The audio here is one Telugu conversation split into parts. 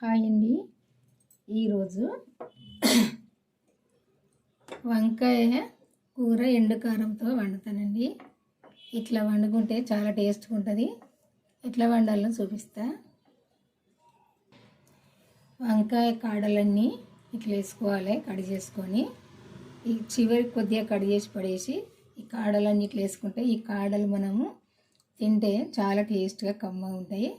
హాయ్ అండి. ఈరోజు వంకాయ కూర ఎండుకారంతో వండుతానండి. ఇట్లా వండుకుంటే చాలా టేస్ట్గా ఉంటుంది. ఎట్లా వండాలో చూపిస్తా. వంకాయ కాడలన్నీ ఇట్లా వేసుకోవాలి. కడి చేసుకొని ఈ చివరికి కొద్దిగా కడి చేసి పడేసి ఈ కాడలన్నీ ఇట్లా వేసుకుంటే ఈ కాడలు మనము తింటే చాలా టేస్ట్గా కమ్మగా ఉంటాయి.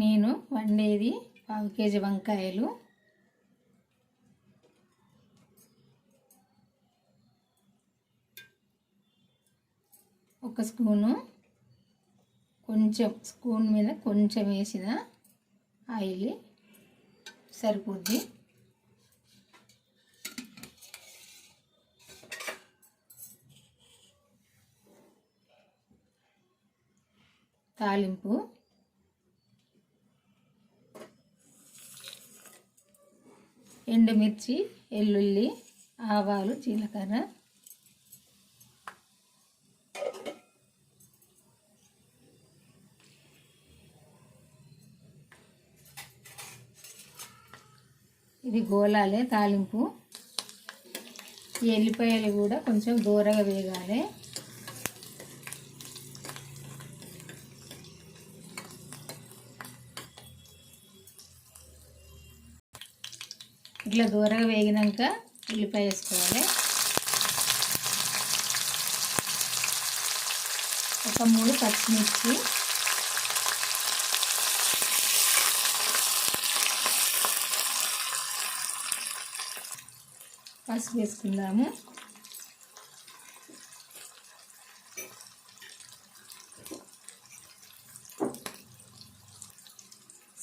నేను వండేది 1/2 కేజీ వంకాయలు. ఒక స్పూను, కొంచెం స్పూన్ మీద కొంచెం వేసిన ఆయిల్ సరిపోద్ది. తాలింపు ఎండుమిర్చి, వెల్లుల్లి, ఆవాలు, జీలకర్ర, ఇది గోలాలే తాలింపు. ఈ ఎల్లిపాయలు కూడా కొంచెం దూరగా వేగాలి. ఇట్లా దూరగా వేగినాక ఉల్లిపాయ వేసుకోవాలి. ఒక 3 పచ్చిమిర్చి, పసుపు వేసుకుందాము.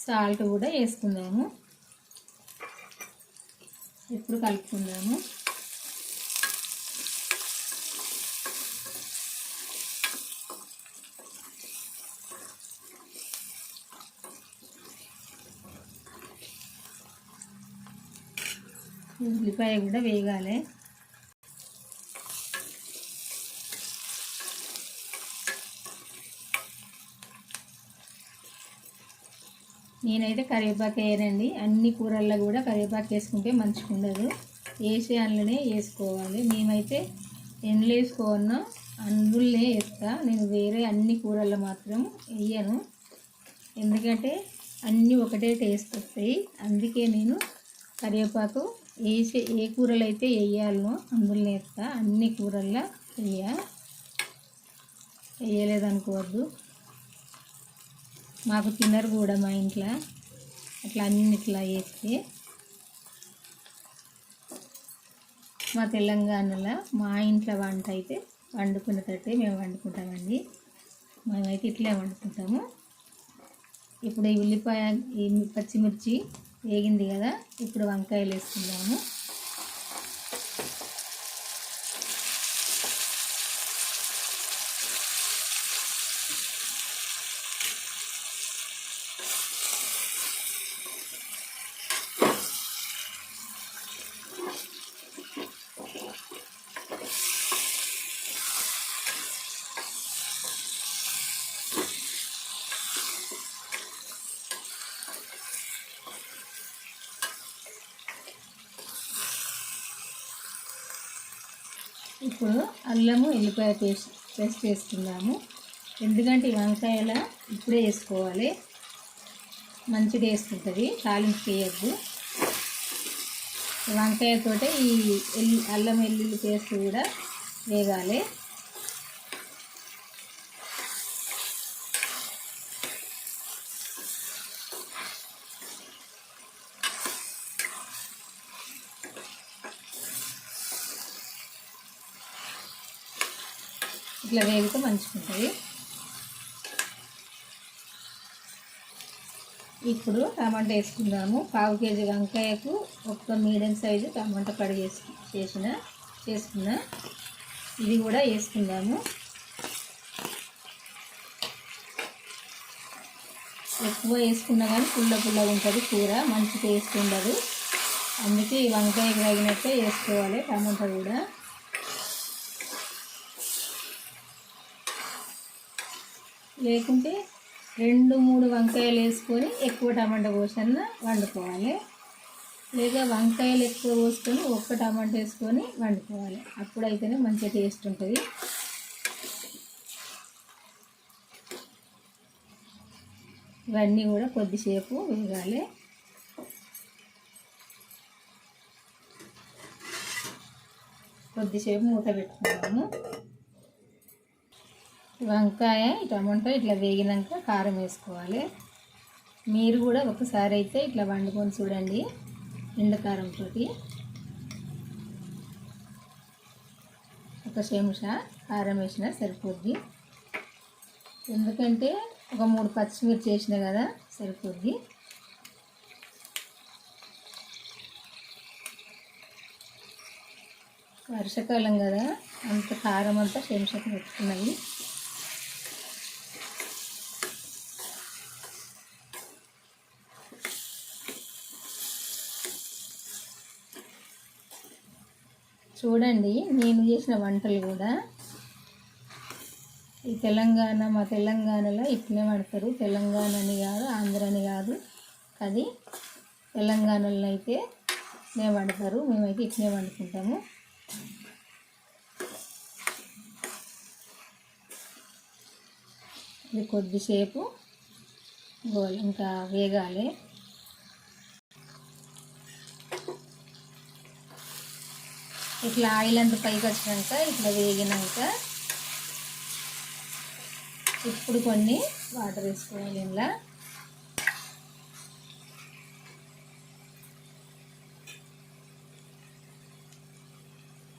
సాల్ట్ కూడా వేసుకుందాము. ఇప్పుడు కలుపుకుందాము. ఉల్లిపాయ కూడా వేగాలి. నేనైతే కరివేపాకు వేయనండి. అన్ని కూరల్లో కూడా కరివేపాకు వేసుకుంటే మంచిగా ఉండదు. వేసే అందులోనే వేసుకోవాలి. మేమైతే ఎండ్లు వేసుకోవన్నా అందులోనే వేస్తా. నేను వేరే అన్ని కూరల్లో మాత్రం వేయను. ఎందుకంటే అన్నీ ఒకటే టేస్ట్ వస్తాయి. అందుకే నేను కరివేపాకు ఏ కూరలు అయితే వేయాలనో అందులోనే వేస్తా. అన్ని కూరల్లో వేయలేదనుకోవద్దు. మాకు తినరు కూడా మా ఇంట్లో అట్లా అన్నిట్లా వేస్తే. మా తెలంగాణలో మా ఇంట్లో వంట అయితే వండుకునేటట్టే మేము వండుకుంటామండి. మేమైతే ఇట్లే వండుకుంటాము. ఇప్పుడు ఈ ఉల్లిపాయ, ఈ పచ్చిమిర్చి వేగింది కదా, ఇప్పుడు వంకాయలు వేసుకుందాము. ఇప్పుడు అల్లము ఎల్లిపాయ పేస్ట్ వేసుకుందాము. ఎందుకంటే ఈ వంకాయల ఇప్పుడే వేసుకోవాలి, మంచిగా వేసుకుంటుంది. తాలింపు వేయద్దు. వంకాయతోటే ఈ అల్లం వెల్లుల్లి పేస్ట్ కూడా వేగాలి. ఇట్లా వేగితే మంచిగా ఉంటుంది. ఇప్పుడు టమాటా వేసుకుందాము. 1/2 కేజీ వంకాయకు ఒక మీడియం సైజు టమాటా చేసుకున్న ఇది కూడా వేసుకుందాము. ఎక్కువ వేసుకున్నా కానీ పుల్లగా ఉంటుంది కూర, మంచి టేస్ట్ ఉండదు. అందుకే ఈ వంకాయకి తగినట్టే వేసుకోవాలి టమాటా కూడా. లేకుంటే 2-3 వంకాయలు వేసుకొని ఎక్కువ టమాటా కోసన్నా వండుకోవాలి. లేదా వంకాయలు ఎక్కువ పోసుకొని ఒక్క టమాటా వేసుకొని వండుకోవాలి. అప్పుడైతేనే మంచిగా టేస్ట్ ఉంటుంది. ఇవన్నీ కూడా కొద్దిసేపు వేగాలి. కొద్దిసేపు మూత పెట్టుకున్నాము. వంకాయ టమాటో ఇట్లా వేగినాక కారం వేసుకోవాలి. మీరు కూడా ఒకసారి అయితే ఇట్లా వండుకొని చూడండి. ఎండుకారంతో ఒక చెంచా కారం వేసినా సరిపోద్ది. ఎందుకంటే ఒక 3 పచ్చిమిర్చి వేసిన కదా సరిపోద్ది. వర్షాకాలం కదా అంత కారం అంతా చెంచాకు పెట్టుకున్నది. చూడండి, నేను చేసిన వంటలు కూడా ఈ మా తెలంగాణలో ఇట్లనే వండుతారు. తెలంగాణ అని కాదు, ఆంధ్ర అని కాదు, అది తెలంగాణలో అయితే మేము వండుతారు. మేమైతే ఇట్లనే వండుకుంటాము. ఇది కొద్దిసేపు ఇంకా వేగాలి. ఇట్లా ఆయిల్ అంతా పైకి వచ్చినాక ఇట్లా వేగినాక ఇప్పుడు కొన్ని వాటర్ వేసుకోవాలి. ఇలా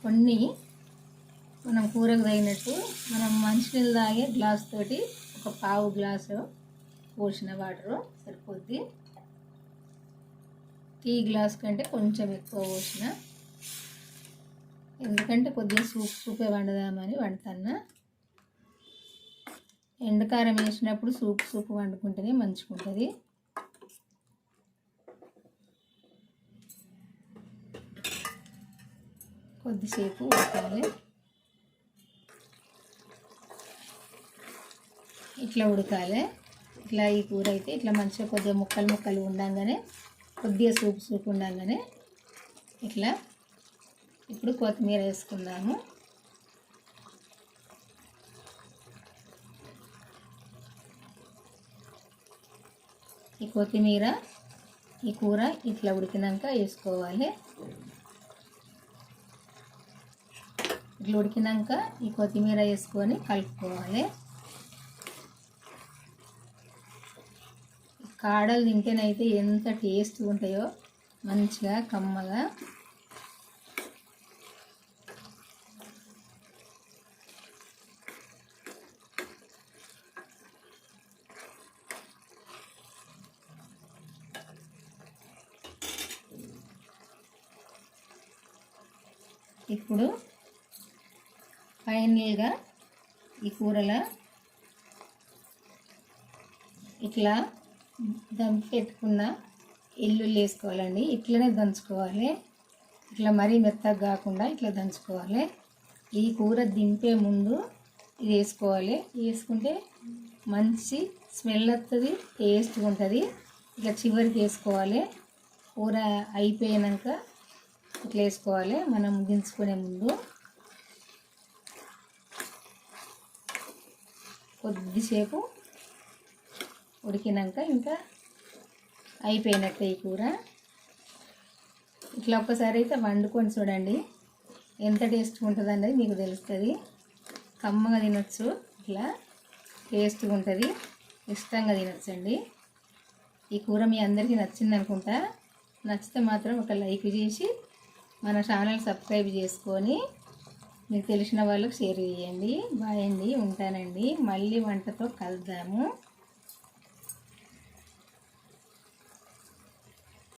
కొన్ని మనం కూరకు తగినట్టు మనం మంచినీళ్ళు తాగే గ్లాస్ తోటి ఒక పావు గ్లాసు పోసిన వాటరు సరిపోద్ది. టీ గ్లాస్ కంటే కొంచెం ఎక్కువ పోసిన, ఎందుకంటే కొద్దిగా సూపే వండుదామని వండుతున్నా. ఎండకారం వేసినప్పుడు సూప్ వండుకుంటేనే మంచిగా ఉంటుంది. కొద్దిసేపు ఉడకాలి. ఇట్లా ఉడకాలి. ఇట్లా ఈ కూర అయితే ఇట్లా మంచిగా కొద్దిగా ముక్కలు ఉండగానే కొద్దిగా సూప్ ఉండగానే ఇట్లా ఇప్పుడు కొత్తిమీర వేసుకుందాము. ఈ కొత్తిమీర ఈ కూర ఇట్లా ఉడికినాక వేసుకోవాలి. ఇట్లా ఉడికినాక ఈ కొత్తిమీర వేసుకొని కలుపుకోవాలి. కాడలు తింటేనైతే ఎంత టేస్ట్ ఉంటాయో, మంచిగా కమ్మగా. ఇప్పుడు ఫైనల్గా ఈ కూరలో ఇట్లా దంచి పెట్టుకున్న ఎల్లుల్లి వేసుకోవాలండి. ఇట్లనే దంచుకోవాలి. ఇట్లా మరీ మెత్తగా కాకుండా ఇట్లా దంచుకోవాలి. ఈ కూర దింపే ముందు ఇది వేసుకోవాలి. వేసుకుంటే మంచి స్మెల్ వస్తుంది, టేస్ట్గా ఉంటుంది. ఇట్లా చివరికి వేసుకోవాలి. కూర అయిపోయాక ఇట్లా వేసుకోవాలి. మనం దించుకునే ముందు కొద్దిసేపు ఉడికినాక ఇంకా అయిపోయినట్టే ఈ కూర. ఇట్లా ఒక్కసారి అయితే వండుకొని చూడండి, ఎంత టేస్ట్గా ఉంటుంది అనేది మీకు తెలుస్తుంది. కమ్మగా తినొచ్చు, ఇట్లా టేస్ట్గా ఉంటుంది, ఇష్టంగా తినొచ్చండి. ఈ కూర మీ అందరికీ నచ్చింది అనుకుంటా. నచ్చితే మాత్రం ఒక లైక్ చేసి మన ఛానల్ సబ్స్క్రైబ్ చేసుకొని మీకు తెలిసిన వాళ్ళకి షేర్ చేయండి. బాయ్ అండి, ఉంటానండి. మళ్ళీ వంటతో కలుద్దాము.